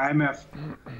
IMF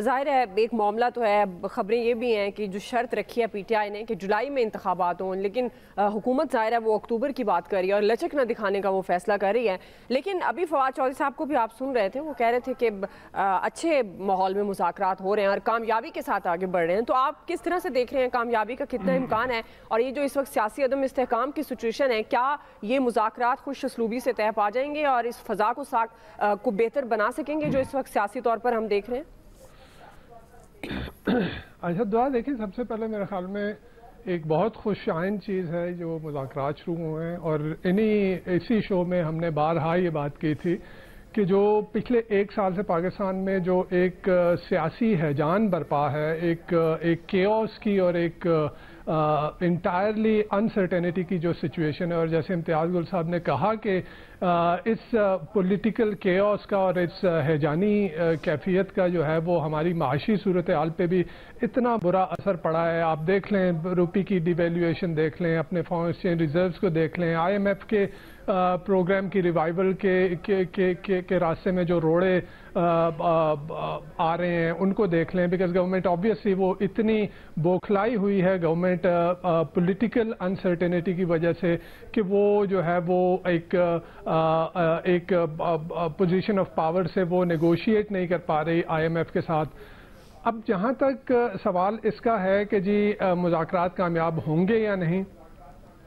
ظاہر ہے ایک معاملہ تو ہے، خبریں یہ بھی ہیں کہ جو شرط رکھی ہے پی ٹی آئی نے کہ جولائی میں انتخابات ہوں، لیکن حکومت ظاہر ہے وہ اکتوبر کی بات کر رہی ہے اور لچک نہ دکھانے کا وہ فیصلہ کر رہی ہے. لیکن ابھی فواد چودھری صاحب کو بھی آپ سن رہے تھے، وہ کہہ رہے تھے کہ اچھے ماحول میں مذاکرات ہو رہے ہیں اور کامیابی کے ساتھ آگے بڑھ رہے ہیں. تو آپ کس طرح سے دیکھ رہے ہیں کامیابی کا کتنا امکان ہے؟ اور یہ جو اس وقت سیاسی عدم استحکام کی سچویشن ہے، کیا یہ مذاکرات خوش اسلوبی سے طے پا جائیں گے اور اس فضا کو بہتر بنا سکیں گے جو اس وقت سیاسی طور پر ہم دیکھ رہے ہیں؟ اچھا دعا دیکھیں، سب سے پہلے میرے خیال میں ایک بہت خوش آئند چیز ہے جو مذاکرات شروع ہوئے ہیں، اور اسی شو میں ہم نے بارہا یہ بات کی تھی کہ جو پچھلے 1 سال سے پاکستان میں جو ایک سیاسی ہیجان برپا ہے، ایک کیوس کی اور ایک انٹائرلی انسرٹینٹی کی جو سچویشن ہے، اور جیسے امتیاز گل صاحب نے کہا کہ اس پولیٹیکل کیوس کا اور اس ہیجانی کیفیت کا جو ہے وہ ہماری معاشی صورتحال پہ بھی اتنا برا اثر پڑا ہے. آپ دیکھ لیں روپی کی ڈی ویلیویشن دیکھ لیں، اپنے فارن ایکسچینج ریزروز کو دیکھ لیں، آئی ایم ایف کے پروگرام کی ریوائیول کے راستے میں جو روڑے آ رہے ہیں ان کو دیکھ لیں. بیکاز گورنمنٹ آبویسلی وہ اتنی بوکھلائی ہوئی ہے گورنمنٹ پولیٹیکل انسرٹینٹی کی وجہ سے کہ وہ جو ہے وہ ایک پوزیشن آف پاور سے وہ نیگوشیٹ نہیں کر پا رہی آئی ایم ایف کے ساتھ. اب جہاں تک سوال اس کا ہے کہ جی مذاکرات کامیاب ہوں گے یا نہیں،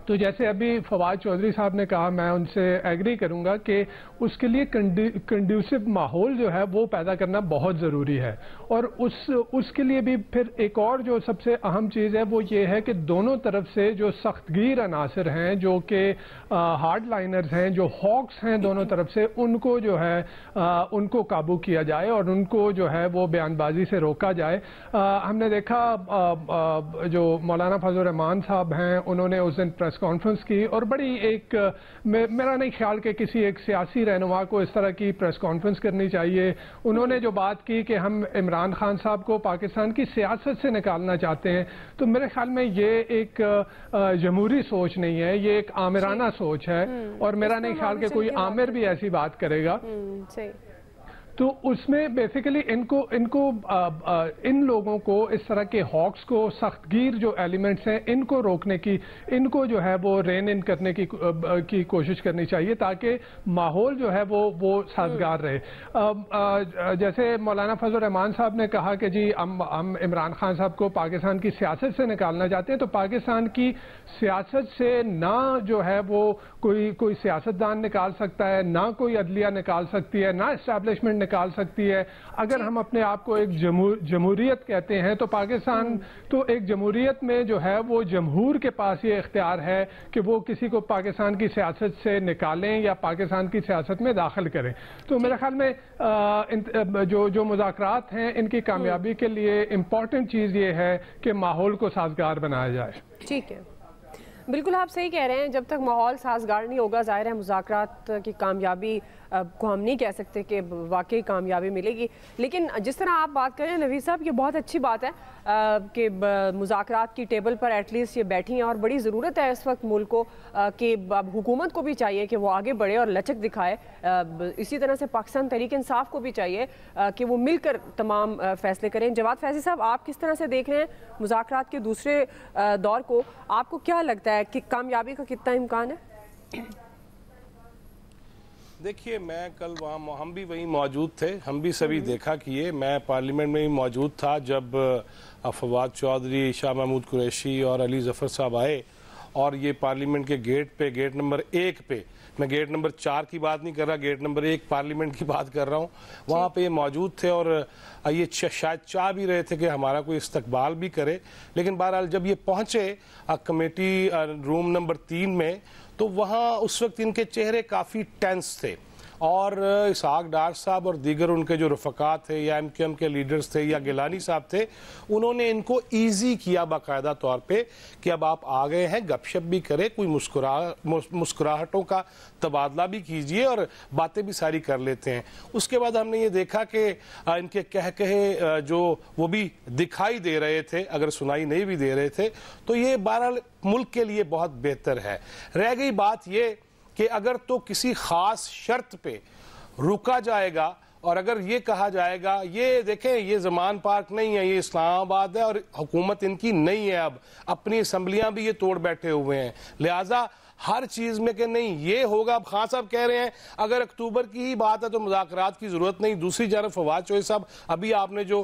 تو جیسے ابھی فواد چودھری صاحب نے کہا، میں ان سے ایگری کروں گا کہ اس کے لیے کنڈیوسو ماحول جو ہے وہ پیدا کرنا بہت ضروری ہے. اور اس کے لیے بھی پھر ایک اور جو سب سے اہم چیز ہے وہ یہ ہے کہ دونوں طرف سے جو سخت گیر عناصر ہیں، جو کہ ہارڈ لائنرز ہیں، جو ہاکس ہیں دونوں طرف سے، ان کو جو ہے ان کو قابو کیا جائے اور ان کو جو ہے وہ بیان بازی سے روکا جائے. ہم نے دیکھا جو مولانا فضل الرحمان صاحب ہیں، انہوں نے اس دن پریس کانفرنس کی، اور بڑی ایک میرا نہیں خیال کہ کسی ایک سیاسی رہنما کو اس طرح کی پریس کانفرنس کرنی چاہیے. انہوں نے جو بات کی کہ ہم عمران خان صاحب کو پاکستان کی سیاست سے نکالنا چاہتے ہیں، تو میرے خیال میں یہ ایک جمہوری سوچ نہیں ہے، یہ ایک آمرانہ سوچ ہے، اور میرا نہیں خیال کہ کوئی آمر بھی ایسی بات کرے گا. تو اس میں بیسیکلی ان لوگوں کو، اس طرح کے ہاکس کو، سخت گیر جو ایلیمنٹس ہیں، ان کو روکنے کی، ان کو جو ہے وہ رین ان کرنے کی کوشش کرنی چاہیے تاکہ ماحول جو ہے وہ سازگار رہے. جیسے مولانا فضل الرحمان صاحب نے کہا کہ جی ہم عمران خان صاحب کو پاکستان کی سیاست سے نکالنا چاہتے ہیں، تو پاکستان کی سیاست سے نہ جو ہے وہ کوئی سیاستدان نکال سکتا ہے، نہ کوئی عدلیہ نکال سکتی ہے، نہ اسٹیبلشمنٹ نکال سکتی ہے. اگر ہم اپنے آپ کو ایک جمہوریت کہتے ہیں، تو پاکستان تو ایک جمہوریت میں جو ہے وہ جمہور کے پاس یہ اختیار ہے کہ وہ کسی کو پاکستان کی سیاست سے نکالیں یا پاکستان کی سیاست میں داخل کریں. تو میرے خیال میں جو مذاکرات ہیں ان کی کامیابی کے لیے امپورٹنٹ چیز یہ ہے کہ ماحول کو سازگار بنایا جائے. ٹھیک ہے، بالکل آپ صحیح کہہ رہے ہیں. جب تک ماحول سازگار نہیں ہوگا، ظاہر ہے مذاکرات کی کامیابی کو ہم نہیں کہہ سکتے کہ واقعی کامیابی ملے گی. لیکن جس طرح آپ بات کریں نوید صاحب، یہ بہت اچھی بات ہے کہ مذاکرات کی ٹیبل پر ایٹ لیسٹ یہ بیٹھی ہیں، اور بڑی ضرورت ہے اس وقت ملک کو کہ اب حکومت کو بھی چاہیے کہ وہ آگے بڑھے اور لچک دکھائے. اسی طرح سے پاکستان تحریک انصاف کو بھی چاہیے کہ وہ مل کر تمام فیصلے کریں. جواد فیضی صاحب، آپ کس طرح سے دیکھ رہے ہیں مذاکرات کے دوسرے دور کو؟ آپ کو کیا لگتا ہے کہ کامیابی کا کتنا امکان ہے؟ دیکھیے، میں کل ہم بھی وہیں موجود تھے، ہم بھی سبھی دیکھا کیے. میں پارلیمنٹ میں ہی موجود تھا جب فواد چودھری، شاہ محمود قریشی اور علی ظفر صاحب آئے، اور یہ پارلیمنٹ کے گیٹ پہ، گیٹ نمبر 1 پہ، میں گیٹ نمبر 4 کی بات نہیں کر رہا، گیٹ نمبر 1 پارلیمنٹ کی بات کر رہا ہوں، وہاں پہ یہ موجود تھے، اور یہ شاید چاہ بھی رہے تھے کہ ہمارا کوئی استقبال بھی کرے. لیکن بہرحال جب یہ پہنچے کمیٹی روم نمبر 3 میں، تو وہاں اس وقت ان کے چہرے کافی ٹینس تھے، اور اسحاق ڈار صاحب اور دیگر ان کے جو رفقات تھے یا ایم کیو ایم کے لیڈرز تھے یا گیلانی صاحب تھے، انہوں نے ان کو ایزی کیا باقاعدہ طور پہ کہ اب آپ آ گئے ہیں، گپ شپ بھی کرے، کوئی مسکراہٹوں کا تبادلہ بھی کیجئے اور باتیں بھی ساری کر لیتے ہیں. اس کے بعد ہم نے یہ دیکھا کہ ان کے کہے جو وہ بھی دکھائی دے رہے تھے، اگر سنائی نہیں بھی دے رہے تھے، تو یہ بہرحال ملک کے لیے بہت بہتر ہے. رہ گئی بات یہ کہ اگر تو کسی خاص شرط پہ رکا جائے گا اور اگر یہ کہا جائے گا یہ دیکھیں یہ زمان پارک نہیں ہے، یہ اسلام آباد ہے اور حکومت ان کی نہیں ہے، اب اپنی اسمبلیاں بھی یہ توڑ بیٹھے ہوئے ہیں، لہٰذا ہر چیز میں کہ نہیں یہ ہوگا. اب خان صاحب کہہ رہے ہیں اگر اکتوبر کی ہی بات ہے تو مذاکرات کی ضرورت نہیں. دوسری جانب فواد چوہے صاحب ابھی آپ نے جو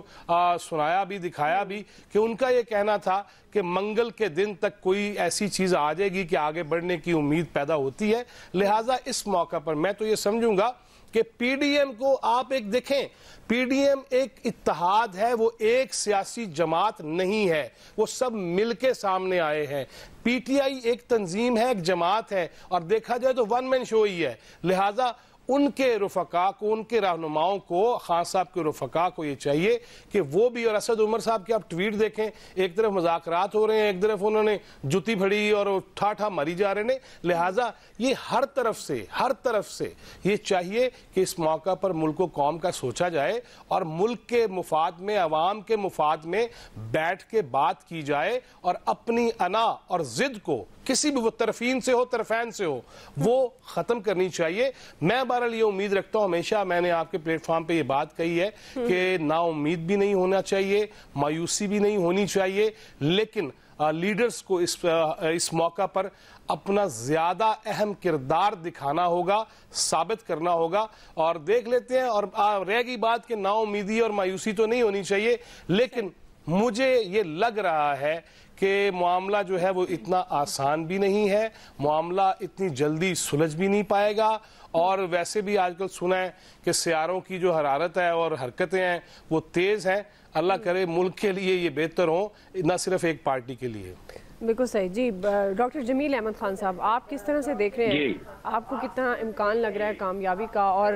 سنایا بھی دکھایا بھی کہ ان کا یہ کہنا تھا کہ منگل کے دن تک کوئی ایسی چیز آ جائے گی کہ آگے بڑھنے کی امید پیدا ہوتی ہے. لہٰذا اس موقع پر میں تو یہ سمجھوں گا کہ پی ڈی ایم کو آپ ایک دیکھیں، پی ڈی ایم ایک اتحاد ہے، وہ ایک سیاسی جماعت نہیں ہے، وہ سب مل کے سامنے آئے ہیں. پی ٹی آئی ایک تنظیم ہے، ایک جماعت ہے، اور دیکھا جائے تو ون مین شو ہی ہے. لہٰذا ان کے رفقا کو، ان کے رہنماؤں کو، خان صاحب کے رفقا کو یہ چاہیے کہ وہ بھی، اور اسد عمر صاحب کے آپ ٹویٹ دیکھیں، ایک طرف مذاکرات ہو رہے ہیں، ایک طرف انہوں نے جتی پھڑی اور ٹھاٹھا ماری جا رہے ہیں. لہٰذا یہ ہر طرف سے یہ چاہیے کہ اس موقع پر ملک و قوم کا سوچا جائے اور ملک کے مفاد میں، عوام کے مفاد میں بیٹھ کے بات کی جائے اور اپنی انا اور ضد کو کسی بھی وہ طرفین سے ہو طرفین سے ہو وہ ختم کرنی چاہیے. میں بہرحال یہ امید رکھتا ہوں، ہمیشہ میں نے آپ کے پلیٹ فارم پہ یہ بات کہی ہے کہ نا امید بھی نہیں ہونا چاہیے، مایوسی بھی نہیں ہونی چاہیے، لیکن لیڈرز کو اس موقع پر اپنا زیادہ اہم کردار دکھانا ہوگا، ثابت کرنا ہوگا. اور دیکھ لیتے ہیں، اور رہ گئی بات کہ نا امیدی اور مایوسی تو نہیں ہونی چاہیے، لیکن مجھے یہ لگ رہا ہے کہ معاملہ جو ہے وہ اتنا آسان بھی نہیں ہے، معاملہ اتنی جلدی سلجھ بھی نہیں پائے گا. اور ویسے بھی آج کل سنا ہے کہ سیاروں کی جو حرارت ہے اور حرکتیں ہیں وہ تیز ہیں. اللہ کرے ملک کے لیے یہ بہتر ہوں، نہ صرف ایک پارٹی کے لیے. بالکل صحیح. جی ڈاکٹر جمیل احمد خان صاحب، آپ کس طرح سے دیکھ رہے ہیں؟ آپ کو کتنا امکان لگ رہا ہے کامیابی کا، اور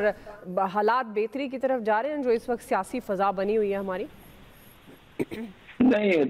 حالات بہتری کی طرف جا رہے ہیں جو اس وقت سیاسی فضا بنی ہوئی ہے ہماری؟ نہیں،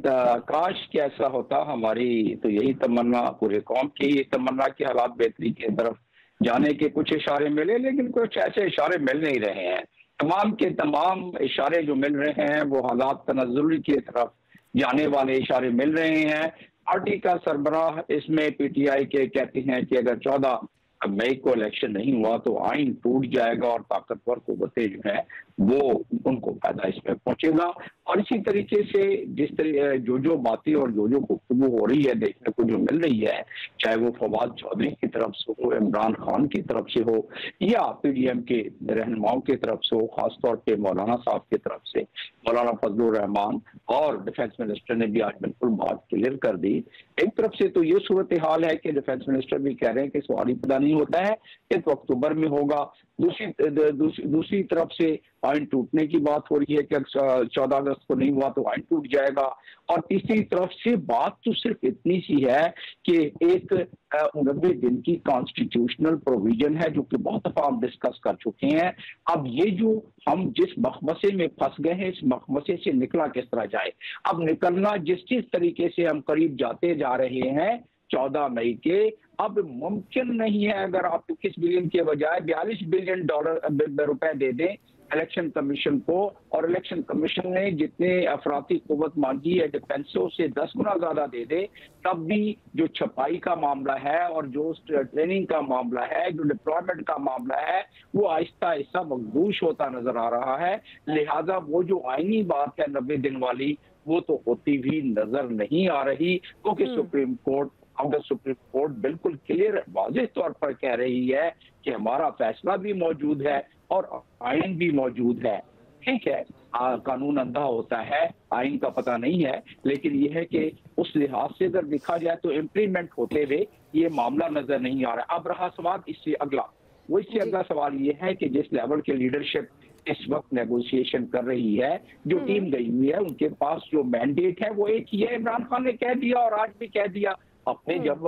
کاش کہ ایسا ہوتا. ہماری تو یہی تمنا، پورے قوم کی یہ تمنا کہ حالات بہتری کی طرف جانے کے کچھ اشارے ملے، لیکن کچھ ایسے اشارے مل نہیں رہے ہیں. تمام کے تمام اشارے جو مل رہے ہیں وہ حالات تنزلی کی طرف جانے والے اشارے مل رہے ہیں. پارٹی کا سربراہ اس میں پی ٹی آئی کے کہتے ہیں کہ اگر 14 مئی کو الیکشن نہیں ہوا تو آئین ٹوٹ جائے گا اور طاقتور قوتیں جو ہیں وہ ان کو فائدہ اس میں پہنچے گا. اور اسی طریقے سے جس طرح جو باتیں اور جو گفتگو ہو رہی ہے دیکھنے کو جو مل رہی ہے، چاہے وہ فواد چودھری کی طرف سے ہو، عمران خان کی طرف سے ہو، یا پی ڈی ایم کے رہنماؤں کی طرف سے ہو، خاص طور پہ مولانا صاحب کی طرف سے، مولانا فضل الرحمان، اور ڈیفنس منسٹر نے بھی آج بالکل بات کلیئر کر دی. ایک طرف سے تو یہ صورتحال ہے کہ ڈیفنس منسٹر بھی کہہ رہے ہیں کہ سوال ہی پیدا نہیں ہوتا ہے کہ تو اکتوبر میں ہوگا. دوسری طرف سے آئین ٹوٹنے کی بات ہو رہی ہے کہ 14 اگست کو نہیں ہوا تو آئین ٹوٹ جائے گا. اور تیسری طرف سے بات تو صرف اتنی سی ہے کہ ایک 90 دن کی کانسٹیٹیوشنل پروویژن ہے جو کہ بہت دفعہ ہم ڈسکس کر چکے ہیں. اب یہ جو ہم جس مخمصے میں پھنس گئے ہیں، اس مخمصے سے نکلا کس طرح جائے. اب نکلنا جس طریقے سے ہم قریب جاتے جا رہے ہیں 14 مئی کے، اب ممکن نہیں ہے اگر آپ 21 بلین کے بجائے 42 بلین روپے دے دیں الیکشن کمیشن کو، اور الیکشن کمیشن نے جتنے افراطی قوت مانگی ہے ڈیفینسوں سے 10 گنا زیادہ دے دے، تب بھی جو چھپائی کا معاملہ ہے اور جو ٹریننگ کا معاملہ ہے، جو ڈپلائمنٹ کا معاملہ ہے، وہ آہستہ آہستہ مخدوش ہوتا نظر آ رہا ہے. لہذا وہ جو آئینی بات ہے 90 دن والی، وہ تو ہوتی بھی نظر نہیں آ رہی، کیونکہ سپریم کورٹ بالکل کلیئر واضح طور پر کہہ رہی ہے کہ ہمارا فیصلہ بھی موجود ہے اور آئین بھی موجود ہے. ٹھیک ہے، قانون اندھا ہوتا ہے، آئین کا پتہ نہیں ہے، لیکن یہ ہے کہ اس لحاظ سے اگر دیکھا جائے تو امپلیمنٹ ہوتے ہوئے یہ معاملہ نظر نہیں آ رہا. اب رہا سوال اس سے اگلا سوال یہ ہے کہ جس لیول کے لیڈرشپ اس وقت نیگوسیشن کر رہی ہے، جو ٹیم گئی ہوئی ہے، ان کے پاس جو مینڈیٹ ہے وہ ایک ہی ہے. عمران خان نے کہہ دیا اور آج بھی کہہ دیا، اپنے جب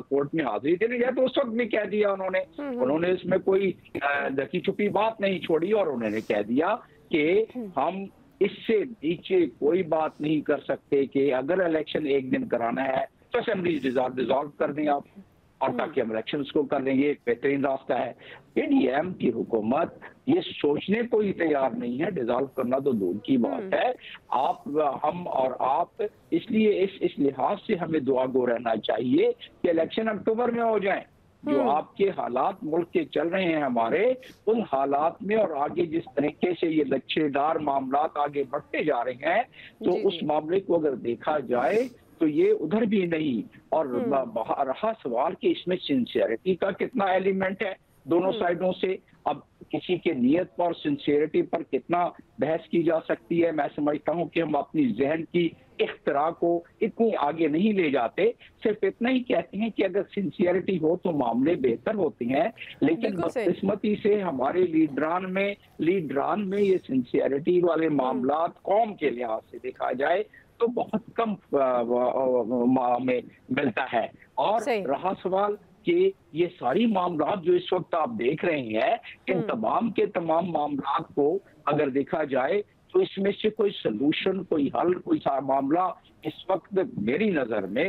کورٹ میں حاضری دینے گیا تو اس وقت بھی کہہ دیا انہوں نے اس میں کوئی ڈھکی چھپی بات نہیں چھوڑی، اور انہوں نے کہہ دیا کہ ہم اس سے نیچے کوئی بات نہیں کر سکتے کہ اگر الیکشن ایک دن کرانا ہے تو اسمبلی ڈیزالو کر دیں آپ، اور تاکہ ہم الیکشنز کو کر لیں. یہ ایک بہترین راستہ ہے. پی ڈی ایم کی حکومت یہ سوچنے کو ہی تیار نہیں ہے، ڈیزالو کرنا تو دور کی بات ہے. ہم اور آپ اس لیے اس لحاظ سے ہمیں دعا گو رہنا چاہیے کہ الیکشن اکتوبر میں ہو جائیں. جو آپ کے حالات ملک کے چل رہے ہیں ہمارے، ان حالات میں اور آگے جس طریقے سے یہ لچھے دار معاملات آگے بڑھتے جا رہے ہیں، تو اس معاملے کو اگر دیکھا جائے تو یہ ادھر بھی نہیں. اور رہا سوال کہ اس میں سنسیئرٹی کا کتنا ایلیمنٹ ہے دونوں سائڈوں سے، اب کسی کے نیت پر سنسیئرٹی پر کتنا بحث کی جا سکتی ہے. میں سمجھتا ہوں کہ ہم اپنی ذہن کی اختراع کو اتنی آگے نہیں لے جاتے، صرف اتنا ہی کہتے ہیں کہ اگر سنسیئرٹی ہو تو معاملے بہتر ہوتے ہیں. لیکن بدقسمتی سے ہمارے لیڈران میں یہ سنسیئرٹی والے معاملات قوم کے لحاظ سے دیکھا جائے تو بہت کم میں ملتا ہے. اور رہا سوال کہ یہ ساری معاملات جو اس وقت آپ دیکھ رہے ہیں، ان تمام کے تمام معاملات کو اگر دیکھا جائے تو اس میں سے کوئی سلوشن، کوئی حل، کوئی معاملہ اس وقت میری نظر میں،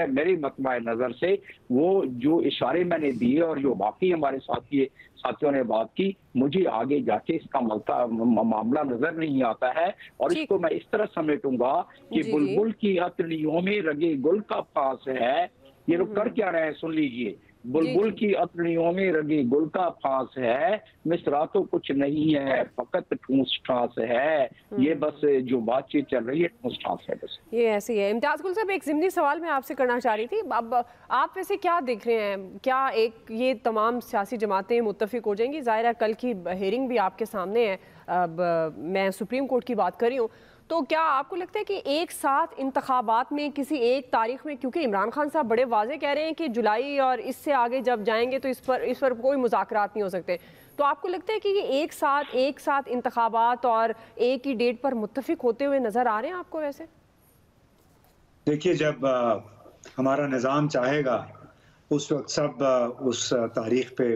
میری مطمع نظر سے وہ جو اشارے میں نے دیے اور جو باقی ہمارے ساتھیوں نے بات کی، مجھے آگے جا کے اس کا معاملہ نظر نہیں آتا ہے. اور اس کو میں اس طرح سمیٹوں گا کہ بلبل کی اتڑیوں میں رگے گل کا پاس ہے. یہ لوگ کر کیا رہے ہیں سن لیجئے. بلبل کی اتڑیوں میں رگے گل کا پھانس ہے، مصرا تو کچھ نہیں ہے، فقط ٹھونس ٹھانس ہے. یہ بس جو بات چیت چل رہی ہے ٹھونس ٹھانس ہے بس. یہ ایسی ہے. امتیاز گل صاحب، ایک ضمنی سوال میں آپ سے کرنا چاہ رہی تھی. اب آپ ویسے کیا دیکھ رہے ہیں، کیا یہ تمام سیاسی جماعتیں متفق ہو جائیں گی؟ ظاہر ہے کل کی ہیئرنگ بھی آپ کے سامنے ہے. اب میں سپریم کورٹ کی بات کر رہی ہوں، تو کیا آپ کو لگتا ہے کہ ایک ساتھ انتخابات میں کسی ایک تاریخ میں، کیونکہ عمران خان صاحب بڑے واضح کہہ رہے ہیں کہ جولائی اور اس سے آگے جب جائیں گے تو اس پر کوئی مذاکرات نہیں ہو سکتے، تو آپ کو لگتا ہے کہ یہ ایک ساتھ انتخابات اور ایک ہی ڈیٹ پر متفق ہوتے ہوئے نظر آ رہے ہیں آپ کو؟ ویسے دیکھیے، جب ہمارا نظام چاہے گا اس وقت سب اس تاریخ پہ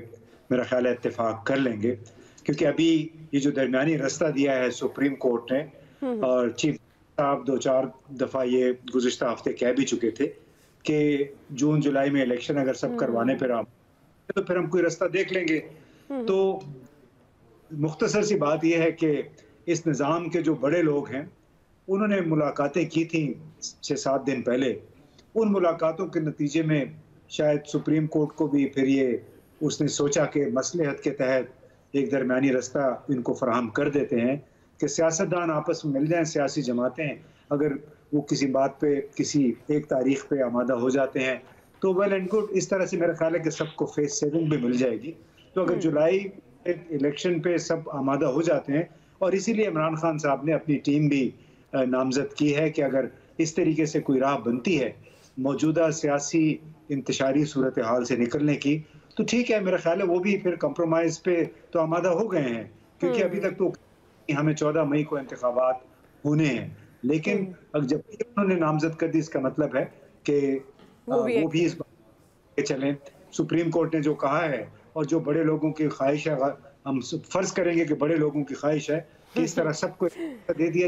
میرا خیال ہے اتفاق کر لیں گے، کیونکہ ابھی یہ جو درمیانی رستہ دیا ہے سپریم کورٹ نے، اور چیف صاحب 2-4 دفعہ یہ گزشتہ ہفتے کہہ بھی چکے تھے کہ جون جولائی میں الیکشن اگر سب کروانے پہ تو پھر ہم کوئی رستہ دیکھ لیں گے. تو مختصر سی بات یہ ہے کہ اس نظام کے جو بڑے لوگ ہیں انہوں نے ملاقاتیں کی تھیں 6-7 دن پہلے. ان ملاقاتوں کے نتیجے میں شاید سپریم کورٹ کو بھی پھر اس نے سوچا کہ مصلحت کے تحت ایک درمیانی رستہ ان کو فراہم کر دیتے ہیں کہ سیاستدان آپس میں مل جائیں، سیاسی جماعتیں اگر وہ کسی بات پہ کسی ایک تاریخ پہ آمادہ ہو جاتے ہیں تو ویل اینڈ گڈ. اس طرح سے میرا خیال ہے کہ سب کو فیس سیونگ بھی مل جائے گی. تو اگر جولائی الیکشن پہ سب آمادہ ہو جاتے ہیں، اور اسی لیے عمران خان صاحب نے اپنی ٹیم بھی نامزد کی ہے کہ اگر اس طریقے سے کوئی راہ بنتی ہے موجودہ سیاسی انتشاری صورتحال سے نکلنے کی، تو ٹھیک ہے. میرا خیال ہے وہ بھی پھر کمپرومائز پہ تو آمادہ ہو گئے ہیں، کیونکہ ابھی تک تو ہمیں 14 مئی کو انتخابات ہونے ہیں. لیکن جب انہوں نے نامزد کر دی، اس کا مطلب ہے کہ وہ بھی اس بات پہ چلیں. سپریم کورٹ نے جو کہا ہے اور جو بڑے لوگوں کی خواہش ہے، ہم فرض کریں گے کہ بڑے لوگوں کی خواہش ہے کہ اس طرح سب کو دے دیا،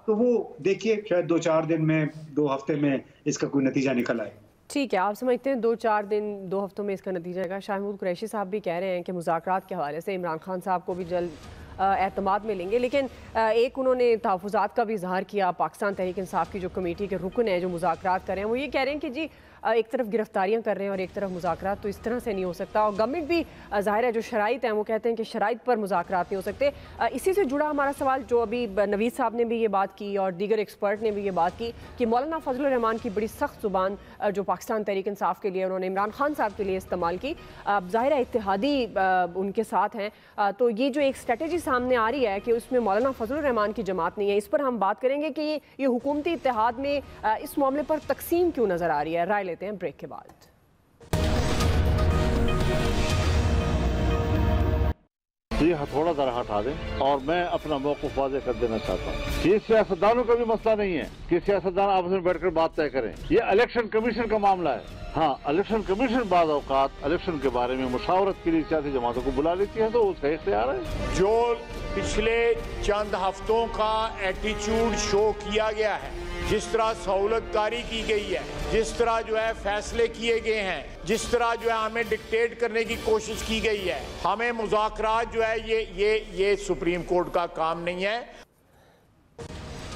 تو وہ دیکھیے شاید 2-4 دن میں، 2 ہفتے میں اس کا کوئی نتیجہ نکل آئے. ٹھیک ہے، آپ سمجھتے ہیں 2-4 دن 2 ہفتوں میں اس کا نتیجہ آئے گا. شاہ محمود قریشی صاحب بھی کہہ رہے ہیں کہ مذاکرات کے حوالے سے عمران خان صاحب کو بھی جلد اعتماد ملیں گے. لیکن ایک انہوں نے تحفظات کا بھی اظہار کیا. پاکستان تحریک انصاف کی جو کمیٹی کے رکن ہیں جو مذاکرات کر رہے ہیں، وہ یہ کہہ رہے ہیں کہ جی ایک طرف گرفتاریاں کر رہے ہیں اور ایک طرف مذاکرات، تو اس طرح سے نہیں ہو سکتا. اور گورنمنٹ بھی ظاہر ہے جو شرائط ہیں وہ کہتے ہیں کہ شرائط پر مذاکرات نہیں ہو سکتے. اسی سے جڑا ہمارا سوال جو ابھی نوید صاحب نے بھی یہ بات کی اور دیگر ایکسپرٹ نے بھی یہ بات کی کہ مولانا فضل الرحمان کی بڑی سخت زبان جو پاکستان تحریک انصاف کے لیے انہوں نے عمران خان صاحب کے لیے استعمال کی. ظاہر ہے اتحادی ان کے ساتھ ہیں، تو یہ جو ایک اسٹریٹجی سامنے آ رہی ہے کہ اس میں مولانا فضل الرحمان کی جماعت نہیں ہے، اس پر ہم بات کریں گے کہ یہ حکومتی اتحاد میں اس معاملے پر تقسیم کیوں نظر آ رہی ہے. رائے لیتے ہیں بریک کے بعد. یہ ہتھوڑا ذرا ہٹا دیں، اور میں اپنا موقف واضح کر دینا چاہتا ہوں. یہ سیاستدانوں کا بھی مسئلہ نہیں ہے کہ سیاستدان آپس میں بیٹھ کر بات طے کریں. یہ الیکشن کمیشن کا معاملہ ہے. ہاں، الیکشن کمیشن بعض اوقات الیکشن کے بارے میں مشاورت کے لیے سیاسی جماعتوں کو بلا لیتی ہے، تو اس کا اختیار ہے. جو پچھلے چند ہفتوں کا ایٹیچیوڈ شو کیا گیا ہے، جس طرح سہولت کاری کی گئی ہے، جس طرح جو ہے فیصلے کیے گئے ہیں، جس طرح جو ہے ہمیں ڈکٹیٹ کرنے کی کوشش کی گئی ہے، ہمیں مذاکرات جو ہے یہ سپریم کورٹ کا کام نہیں ہے.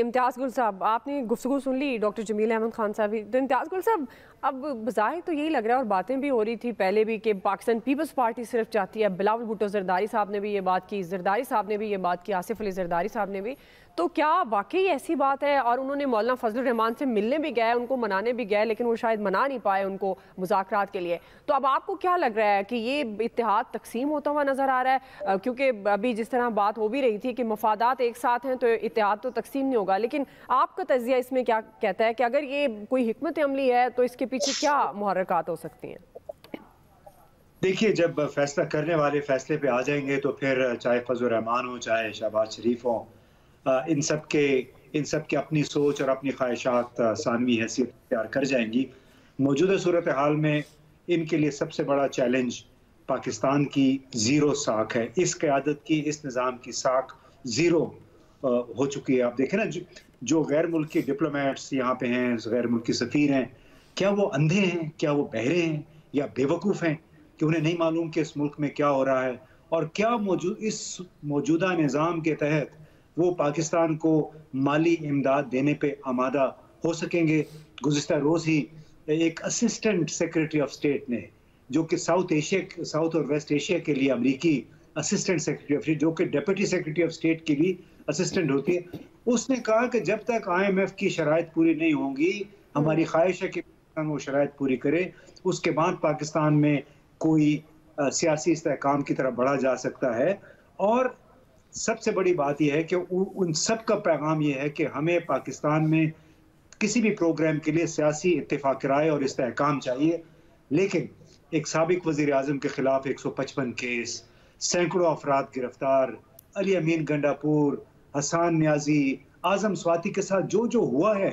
امتیاز گل صاحب، آپ نے گفتگو سن لی ڈاکٹر جمیل احمد خان صاحب. تو امتیاز گل صاحب، اب بظاہر تو یہی لگ رہا ہے اور باتیں بھی ہو رہی تھی پہلے بھی کہ پاکستان پیپلز پارٹی صرف چاہتی ہے. بلاول بھٹو زرداری صاحب نے بھی یہ بات کی، زرداری صاحب نے بھی یہ بات کی، آصف علی زرداری صاحب نے بھی. تو کیا واقعی ایسی بات ہے؟ اور انہوں نے مولانا فضل الرحمان سے ملنے بھی گئے، ان کو منانے بھی گئے، لیکن وہ شاید منا نہیں پائے ان کو مذاکرات کے لیے. تو اب آپ کو کیا لگ رہا ہے کہ یہ اتحاد تقسیم ہوتا ہوا نظر آ رہا ہے؟ کیونکہ ابھی جس طرح بات ہو بھی رہی تھی کہ مفادات ایک ساتھ ہیں تو اتحاد تو تقسیم نہیں ہوگا، لیکن آپ کا تجزیہ اس میں کیا کہتا ہے کہ اگر یہ کوئی حکمت عملی ہے تو اس کے پیچھے کیا محرکات ہو سکتی ہیں؟ دیکھیے، جب فیصلہ کرنے والے فیصلے پہ آ جائیں گے تو پھر چاہے فضل الرحمان ہو، چاہے شہباز شریف ہو، ان سب کے اپنی سوچ اور اپنی خواہشات ثانوی حیثیت اختیار کر جائیں گی. موجودہ صورتحال میں ان کے لیے سب سے بڑا چیلنج پاکستان کی زیرو ساکھ ہے. اس قیادت کی، اس نظام کی ساکھ زیرو ہو چکی ہے. آپ دیکھیں نا، جو غیر ملکی ڈپلومیٹس یہاں پہ ہیں، غیر ملکی سفیر ہیں، کیا وہ اندھے ہیں؟ کیا وہ بہرے ہیں یا بے وقوف ہیں کہ انہیں نہیں معلوم کہ اس ملک میں کیا ہو رہا ہے؟ اور کیا اس موجودہ نظام کے تحت وہ پاکستان کو مالی امداد دینے پہ آمادہ ہو سکیں گے؟ گزشتہ روز ہی ایک اسسٹنٹ سیکریٹری آف اسٹیٹ نے، جو کہ ساؤتھ اور ویسٹ ایشیا کے لیے امریکی اسسٹنٹ سیکریٹری آف اسٹیٹ، جو کہ ڈپٹی سیکریٹری آف اسٹیٹ کی بھی اسسٹنٹ ہوتی ہے، اس نے کہا کہ جب تک IMF کی شرائط پوری نہیں ہوں گی، ہماری خواہش ہے کہ وہ شرائط پوری کرے، اس کے بعد پاکستان میں کوئی سیاسی استحکام کی طرف بڑھا جا سکتا ہے. اور سب سے بڑی بات یہ ہے کہ ان سب کا پیغام یہ ہے کہ ہمیں پاکستان میں کسی بھی پروگرام کے لیے سیاسی اتفاق رائے اور استحکام چاہیے. لیکن ایک سابق وزیر اعظم کے خلاف 155 کیس، سینکڑوں افراد گرفتار، علی امین گنڈاپور، حسان نیازی، اعظم سواتی کے ساتھ جو ہوا ہے،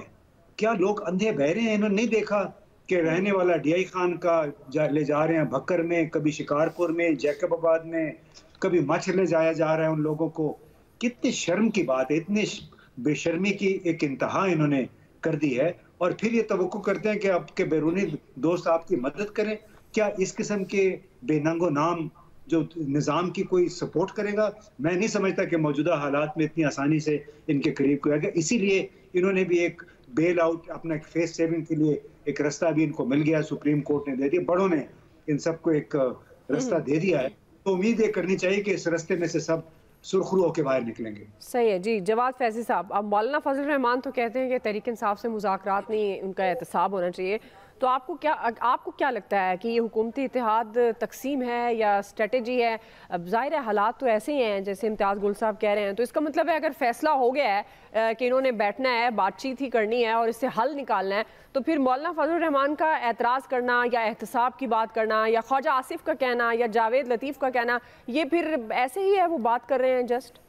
کیا لوگ اندھے بہرے ہیں؟ انہوں نے نہیں دیکھا کہ رہنے والا ڈی آئی خان کا لے جا رہے ہیں بھکر میں، کبھی شکارپور میں، جیکب آباد میں، کبھی مچھ لے جایا جا رہا ہے ان لوگوں کو. کتنی شرم کی بات ہے، اتنی بے شرمی کی ایک انتہا انہوں نے کر دی ہے. اور پھر یہ توقع کرتے ہیں کہ آپ کے بیرونی دوست آپ کی مدد کریں. کیا اس قسم کے بے ننگ و نام جو نظام کی کوئی سپورٹ کرے گا؟ میں نہیں سمجھتا کہ موجودہ حالات میں اتنی آسانی سے ان کے قریب کوئی آئے گا. اسی لیے انہوں نے بھی ایک بیل آؤٹ، اپنا ایک فیس سیونگ کے لیے ایک رستہ بھی ان کو مل گیا، سپریم کورٹ نے دے دیا، بڑوں نے ان سب کو ایک رستہ دے دیا ہے. تو امید یہ کرنی چاہیے کہ اس رستے میں سے سب سرخرو ہو کے باہر نکلیں گے. صحیح ہے. جی جواد فیضی صاحب، اب مولانا فضل الرحمان تو کہتے ہیں کہ تحریک انصاف سے مذاکرات نہیں، ان کا احتساب ہونا چاہیے. تو آپ کو کیا لگتا ہے کہ یہ حکومتی اتحاد تقسیم ہے یا اسٹریٹجی ہے؟ اب ظاہر ہے حالات تو ایسے ہی ہیں جیسے امتیاز گل صاحب کہہ رہے ہیں، تو اس کا مطلب ہے اگر فیصلہ ہو گیا ہے کہ انہوں نے بیٹھنا ہے، بات چیت ہی کرنی ہے اور اس سے حل نکالنا ہے، تو پھر مولانا فضل الرحمان کا اعتراض کرنا یا احتساب کی بات کرنا یا خواجہ آصف کا کہنا یا جاوید لطیف کا کہنا، یہ پھر ایسے ہی ہے وہ بات کر رہے ہیں جسٹ؟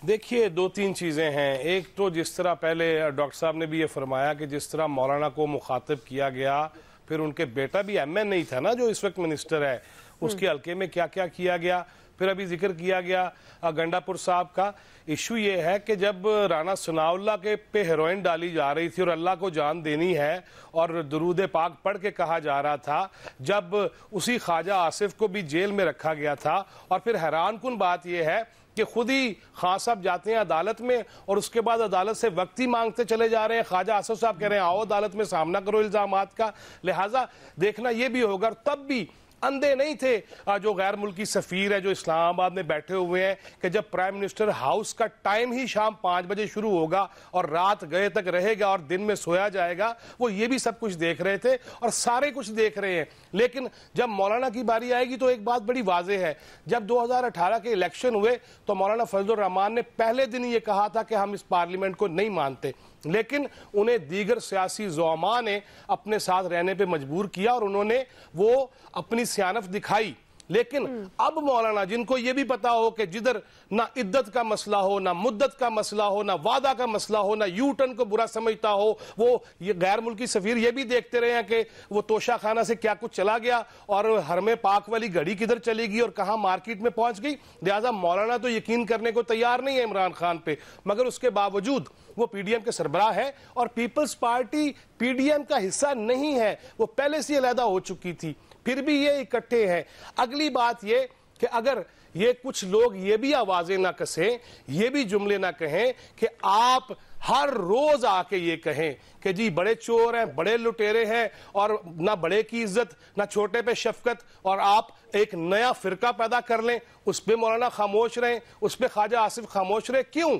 دیکھیے، دو تین چیزیں ہیں. ایک تو جس طرح پہلے ڈاکٹر صاحب نے بھی یہ فرمایا کہ جس طرح مولانا کو مخاطب کیا گیا، پھر ان کے بیٹا بھی MN نہیں تھا نا جو اس وقت منسٹر ہے، اس کے حلقے میں کیا کیا کیا گیا. پھر ابھی ذکر کیا گیا گنڈاپور صاحب کا. ایشو یہ ہے کہ جب رانا ثناء اللہ کے پہ ہیروئن ڈالی جا رہی تھی اور اللہ کو جان دینی ہے اور درود پاک پڑھ کے کہا جا رہا تھا، جب اسی خواجہ آصف کو بھی جیل میں رکھا گیا تھا، اور پھر حیران کن بات یہ ہے کہ خود ہی خان صاحب جاتے ہیں عدالت میں اور اس کے بعد عدالت سے وقت ہی مانگتے چلے جا رہے ہیں. خواجہ آصف صاحب کہہ رہے ہیں آؤ عدالت میں سامنا کرو الزامات کا. لہٰذا دیکھنا یہ بھی ہوگا. تب بھی اندھے نہیں تھے جو غیر ملکی سفیر ہے جو اسلام آباد میں بیٹھے ہوئے ہیں کہ جب پرائم منسٹر ہاؤس کا ٹائم ہی شام 5 بجے شروع ہوگا اور رات گئے تک رہے گا اور دن میں سویا جائے گا، وہ یہ بھی سب کچھ دیکھ رہے تھے اور سارے کچھ دیکھ رہے ہیں. لیکن جب مولانا کی باری آئے گی تو ایک بات بڑی واضح ہے. جب 2018 کے الیکشن ہوئے تو مولانا فضل الرحمان نے پہلے دن یہ کہا تھا کہ ہم اس پارلیمنٹ کو نہیں مانتے، لیکن انہیں دیگر سیاسی زعماء نے اپنے ساتھ رہنے پہ مجبور کیا اور انہوں نے وہ اپنی سیانت دکھائی. لیکن اب مولانا جن کو یہ بھی پتا ہو کہ جدھر نہ عدت کا مسئلہ ہو، نہ مدت کا مسئلہ ہو، نہ وعدہ کا مسئلہ ہو، نہ یو ٹرن کو برا سمجھتا ہو، وہ یہ غیر ملکی سفیر یہ بھی دیکھتے رہے ہیں کہ وہ توشہ خانہ سے کیا کچھ چلا گیا اور حرم پاک والی گھڑی کدھر چلی گئی اور کہاں مارکیٹ میں پہنچ گئی. لہٰذا مولانا تو یقین کرنے کو تیار نہیں ہے عمران خان پہ، مگر اس کے باوجود وہ PDM کے سربراہ ہے اور پیپلز پارٹی PDM کا حصہ نہیں ہے، وہ پہلے سے علیحدہ ہو چکی تھی، پھر بھی یہ اکٹھے ہیں. اگلی بات یہ کہ اگر یہ کچھ لوگ یہ بھی آوازیں نہ کسیں، یہ بھی جملے نہ کہیں کہ آپ ہر روز آ کے یہ کہیں کہ جی بڑے چور ہیں، بڑے لٹیرے ہیں، اور نہ بڑے کی عزت نہ چھوٹے پہ شفقت، اور آپ ایک نیا فرقہ پیدا کر لیں، اس پہ مولانا خاموش رہیں، اس پہ خواجہ آصف خاموش رہے. کیوں؟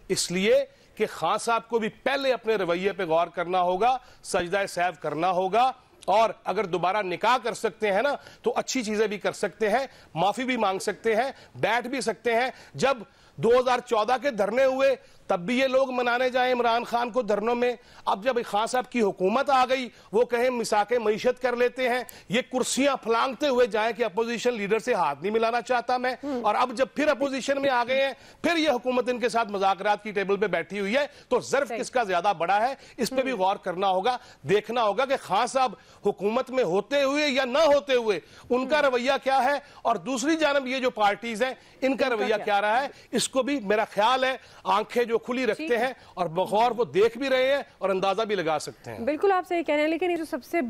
اس لیے کہ خان صاحب کو بھی پہلے اپنے رویے پہ غور کرنا ہوگا، سجدہ سہو کرنا ہوگا، اور اگر دوبارہ نکاح کر سکتے ہیں نا تو اچھی چیزیں بھی کر سکتے ہیں، معافی بھی مانگ سکتے ہیں، بیٹھ بھی سکتے ہیں. جب 2014 کے دھرنے ہوئے تب بھی یہ لوگ منانے جائیں عمران خان کو دھرنوں میں. اب جب خان صاحب کی حکومت آ گئی وہ کہیں مساق معیشت کر لیتے ہیں، یہ کرسیاں پھلانگتے ہوئے جائیں کہ اپوزیشن لیڈر سے ہاتھ نہیں ملانا چاہتا میں. اور اب جب پھر اپوزیشن میں آ گئے ہیں، پھر یہ حکومت ان کے ساتھ مذاکرات کی ٹیبل پہ بیٹھی ہوئی ہے، تو ظرف کس کا زیادہ بڑا ہے اس پہ بھی غور کرنا ہوگا. دیکھنا ہوگا کہ خان صاحب حکومت میں ہوتے ہوئے یا نہ ہوتے ہوئے ان کا رویہ کیا ہے، اور دوسری جانب یہ جو پارٹیز ہیں ان کا رویہ کیا رہا ہے. اس کو بھی میرا خیال ہے آنکھیں جو کھلی رکھتے ہیں اور بغور وہ دیکھ بھی رہے ہیں اور اندازہ بھی لگا سکتے ہیں. بالکل آپ صحیح کہہ رہے ہیں، لیکن یہ جو سب سے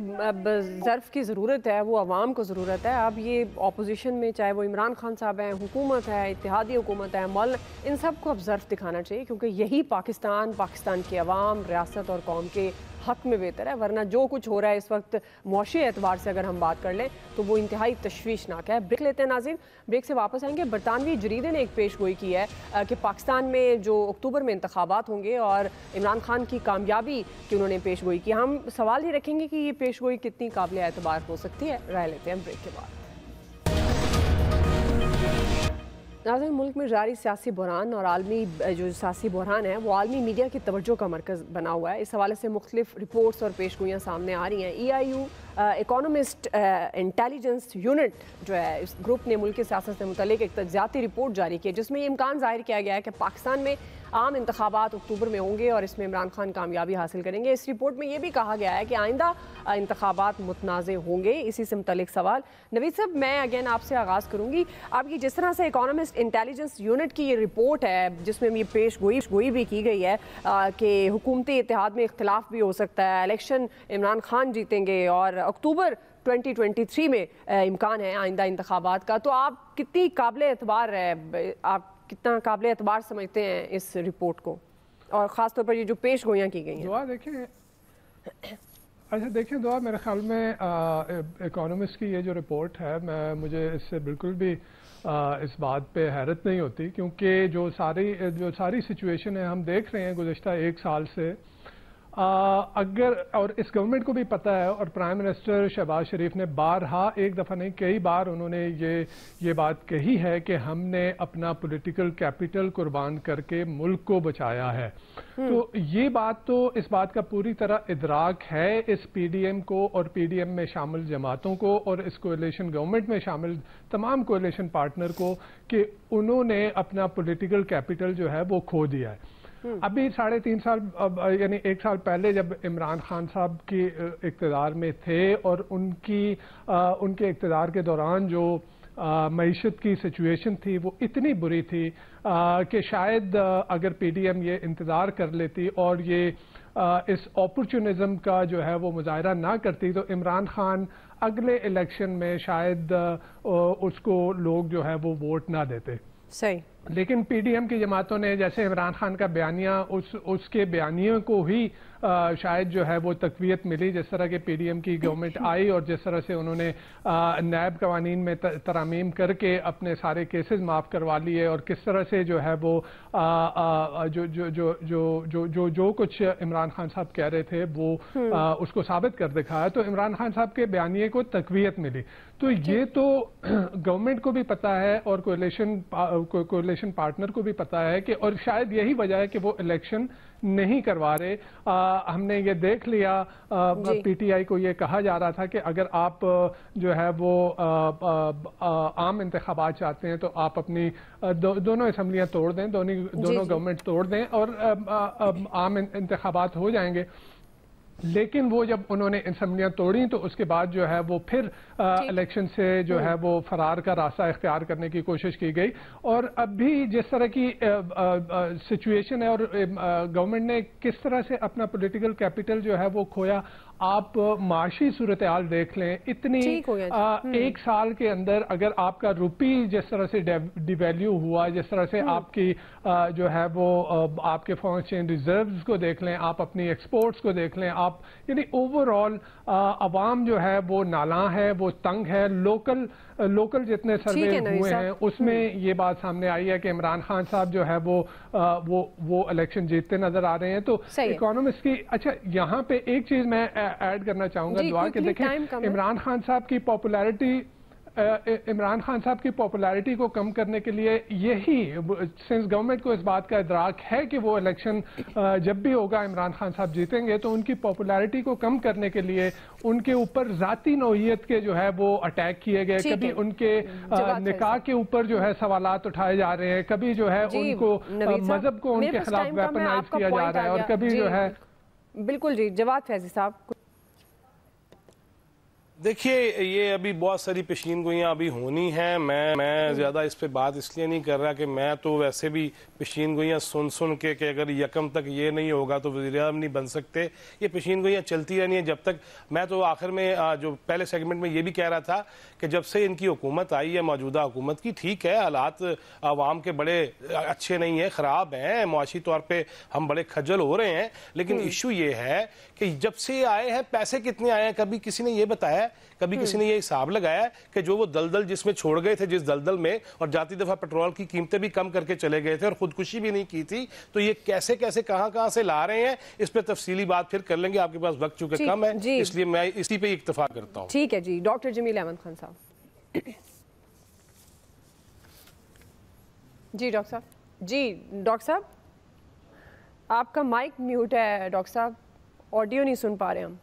ظرف کی ضرورت ہے وہ عوام کو ضرورت ہے. اب یہ اپوزیشن میں چاہے وہ عمران خان صاحب ہیں، حکومت ہے، اتحادی حکومت ہے، مول، ان سب کو اب ظرف دکھانا چاہیے، کیونکہ یہی پاکستان کی عوام، ریاست اور قوم کے حق میں بہتر ہے. ورنہ جو کچھ ہو رہا ہے اس وقت معاشی اعتبار سے اگر ہم بات کر لیں تو وہ انتہائی تشویشناک ہے. بریک لیتے ہیں ناظرین، بریک سے واپس آئیں گے. برطانوی جریدے نے ایک پیش گوئی کی ہے کہ پاکستان میں جو اکتوبر میں انتخابات ہوں گے اور عمران خان کی کامیابی کی انہوں نے پیش گوئی کی. ہم سوال یہ رکھیں گے کہ یہ پیش گوئی کتنی قابل اعتبار ہو سکتی ہے. رائے لیتے ہیں بریک کے بعد. ناظرین، ملک میں جاری سیاسی بحران اور عالمی جو سیاسی بحران ہے وہ عالمی میڈیا کی توجہ کا مرکز بنا ہوا ہے. اس حوالے سے مختلف رپورٹس اور پیش گوئیاں سامنے آ رہی ہیں. EIU اکانومسٹ انٹیلیجنس یونٹ جو ہے اس گروپ نے ملک کی سیاست سے متعلق ایک تجزیاتی رپورٹ جاری کی ہے جس میں یہ امکان ظاہر کیا گیا ہے کہ پاکستان میں عام انتخابات اکتوبر میں ہوں گے اور اس میں عمران خان کامیابی حاصل کریں گے. اس رپورٹ میں یہ بھی کہا گیا ہے کہ آئندہ انتخابات متنازع ہوں گے. اسی سے متعلق سوال نوید صاحب، میں اگین آپ سے آغاز کروں گی. آپ کی جس طرح سے اکانومسٹ انٹیلیجنس یونٹ کی یہ رپورٹ ہے جس میں یہ پیش گوئی بھی کی گئی ہے کہ حکومتی اتحاد میں اختلاف بھی ہو سکتا ہے، الیکشن عمران خان جیتیں گے اور اکتوبر 2023 میں امکان ہے آئندہ انتخابات کا، تو آپ کتنی قابل اعتبار ہے، آپ کتنا قابل اعتبار سمجھتے ہیں اس رپورٹ کو، اور خاص طور پر یہ جو پیش گوئیاں کی گئی ہیں؟ دعا دیکھیں دعا میرے خیال میں اکانومسٹ کی یہ جو رپورٹ ہے مجھے اس سے بالکل بھی اس بات پہ حیرت نہیں ہوتی، کیونکہ جو ساری سچویشن ہے ہم دیکھ رہے ہیں گزشتہ ایک سال سے. اگر اور اس گورنمنٹ کو بھی پتہ ہے، اور پرائم منسٹر شہباز شریف نے بارہا، ایک دفعہ نہیں کئی بار انہوں نے یہ بات کہی ہے کہ ہم نے اپنا پولیٹیکل کیپٹل قربان کر کے ملک کو بچایا ہے. تو یہ بات تو اس بات کا پوری طرح ادراک ہے اس PDM کو اور PDM میں شامل جماعتوں کو اور اس کولیشن گورنمنٹ میں شامل تمام کولیشن پارٹنر کو کہ انہوں نے اپنا پولیٹیکل کیپٹل جو ہے وہ کھو دیا ہے. ابھی 3.5 سال یعنی 1 سال پہلے جب عمران خان صاحب کی اقتدار میں تھے اور ان کے اقتدار کے دوران جو معیشت کی سچویشن تھی وہ اتنی بری تھی کہ شاید اگر PDM یہ انتظار کر لیتی اور یہ اس اپورچونزم کا جو ہے وہ مظاہرہ نہ کرتی تو عمران خان اگلے الیکشن میں شاید اس کو لوگ جو ہے وہ ووٹ نہ دیتے. صحیح. لیکن PDM کی جماعتوں نے جیسے عمران خان کا بیانیہ اس کے بیانیوں کو ہی شاید جو ہے وہ تقویت ملی، جس طرح کہ PDM کی گورنمنٹ آئی اور جس طرح سے انہوں نے نیب قوانین میں ترامیم کر کے اپنے سارے کیسز معاف کروا لیے، اور کس طرح سے جو ہے وہ جو کچھ عمران خان صاحب کہہ رہے تھے وہ اس کو ثابت کر دکھایا، تو عمران خان صاحب کے بیانیے کو تقویت ملی. تو یہ تو گورنمنٹ کو بھی پتہ ہے اور کولیشن پارٹنر کو بھی پتہ ہے کہ، اور شاید یہی وجہ ہے کہ وہ الیکشن نہیں کروا رہے. ہم نے یہ دیکھ لیا PTI کو یہ کہا جا رہا تھا کہ اگر آپ جو ہے وہ عام انتخابات چاہتے ہیں تو آپ اپنی دونوں اسمبلیاں توڑ دیں، دونوں گورنمنٹ توڑ دیں اور عام انتخابات ہو جائیں گے. لیکن وہ جب انہوں نے اسمبلیاں توڑیں تو اس کے بعد جو ہے وہ پھر الیکشن سے جو ہے وہ فرار کا راستہ اختیار کرنے کی کوشش کی گئی. اور اب بھی جس طرح کی سچویشن ہے اور گورنمنٹ نے کس طرح سے اپنا پولیٹیکل کیپٹل جو ہے وہ کھویا، آپ معاشی صورتحال دیکھ لیں، اتنی ایک سال کے اندر اگر آپ کا روپی جس طرح سے ڈی ویلیو ہوا، جس طرح سے آپ کی جو ہے وہ آپ کے فارن ایکسچینج ریزروز کو دیکھ لیں، آپ اپنی ایکسپورٹس کو دیکھ لیں، آپ یعنی اوور آل عوام جو ہے وہ نالاں ہے، وہ تنگ ہے. لوکل جتنے سروے ہوئے ہیں اس میں یہ بات سامنے آئی ہے کہ عمران خان صاحب جو ہے وہ الیکشن جیتتے نظر آ رہے ہیں. تو اکانومسٹ کی اچھا یہاں پہ ایک چیز میں ایڈ کرنا چاہوں گا دعا کہ دیکھیں عمران خان صاحب کی پاپولیرٹی کو کم کرنے کے لیے یہی سنس گورنمنٹ کو اس بات کا ادراک ہے کہ وہ الیکشن جب بھی ہوگا عمران خان صاحب جیتیں گے، تو ان کی پاپولیرٹی کو کم کرنے کے لیے ان کے اوپر ذاتی نوعیت کے جو ہے وہ اٹیک کیے گئے. کبھی ان کے نکاح کے اوپر جو ہے سوالات اٹھائے جا رہے ہیں، کبھی جو ہے ان کو مذہب کو ان کے خلاف ویپنائز کیا جا رہا ہے، اور کبھی جو ہے بالکل. جی جواد فیضی صاحب. دیکھیے یہ ابھی بہت ساری پیشین گوئیاں ابھی ہونی ہیں. میں زیادہ اس پہ بات اس لیے نہیں کر رہا کہ میں تو ویسے بھی پیشین گوئیاں سن کے کہ اگر یکم تک یہ نہیں ہوگا تو وزیر اعظم نہیں بن سکتے، یہ پیشین گوئیاں چلتی رہنی ہیں جب تک. میں تو آخر میں جو پہلے سیگمنٹ میں یہ بھی کہہ رہا تھا کہ جب سے ان کی حکومت آئی ہے، موجودہ حکومت کی، ٹھیک ہے حالات عوام کے بڑے اچھے نہیں ہیں، خراب ہیں، معاشی طور پہ ہم بڑے کھجل ہو رہے ہیں، لیکن ایشو یہ ہے کہ جب سے آئے ہیں پیسے کتنے آئے ہیں کبھی کسی نے یہ بتایا، کبھی کسی نے یہ حساب لگایا کہ جو وہ دلدل جس میں چھوڑ گئے تھے، جس دلدل میں، اور جاتی دفعہ پیٹرول کی قیمتیں بھی کم کر کے چلے گئے تھے اور خودکشی بھی نہیں کی تھی، تو یہ کیسے کہاں سے لا رہے ہیں، اس پہ تفصیلی بات پھر کر لیں گے. آپ کے پاس وقت چونکہ کم ہے اس لیے میں اسی پہ اکتفا کرتا ہوں. ٹھیک ہے جی. ڈاکٹر جمیل احمد خان صاحب. جی ڈاکٹر صاحب. جی ڈاکٹر صاحب آپ کا مائک میوٹ ہے. ڈاکٹر صاحب آڈیو نہیں سن پا رہے ہم.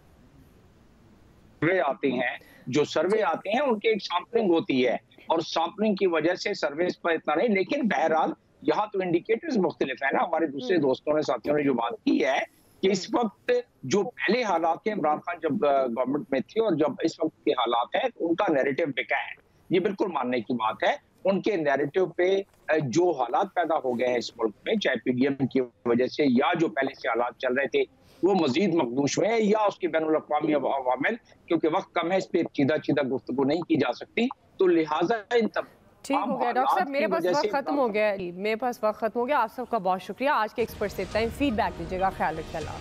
جو سروے آتے ہیں ان کی ایک سامپلنگ ہوتی ہے، اور سامپلنگ کی وجہ سے سرویز پر اتنا نہیں، لیکن بہرحال یہاں تو انڈیکیٹرز مختلف ہیں نا. ہمارے دوسرے دوستوں نے، ساتھیوں نے جو بات کی ہے کہ اس وقت جو پہلے حالات ہیں، عمران خان جب گورنمنٹ میں تھے اور جب اس وقت کے حالات ہیں، ان کا نیریٹو بکا ہے. یہ بالکل ماننے کی بات ہے. ان کے نیریٹو پہ جو حالات پیدا ہو گئے ہیں اس ملک میں، چاہے پی ڈی ایم کی وجہ سے یا جو پہلے سے حالات چل رہے تھے، وہ مزید مخدوش ہوئے ہیں، یا اس کے بین الاقوامی عوامل، کیونکہ وقت کم ہے، اس پہ چیدہ گفتگو نہیں کی جا سکتی. تو لہٰذا ان ٹھیک ہو گیا ڈاکٹر صاحب، میرے پاس وقت ختم ہو گیا. آپ سب کا بہت شکریہ. آج کے ایکسپرٹ سے اتنا ہی. فیڈ بیک دیجیے گا. خیال رکھیے. اللہ.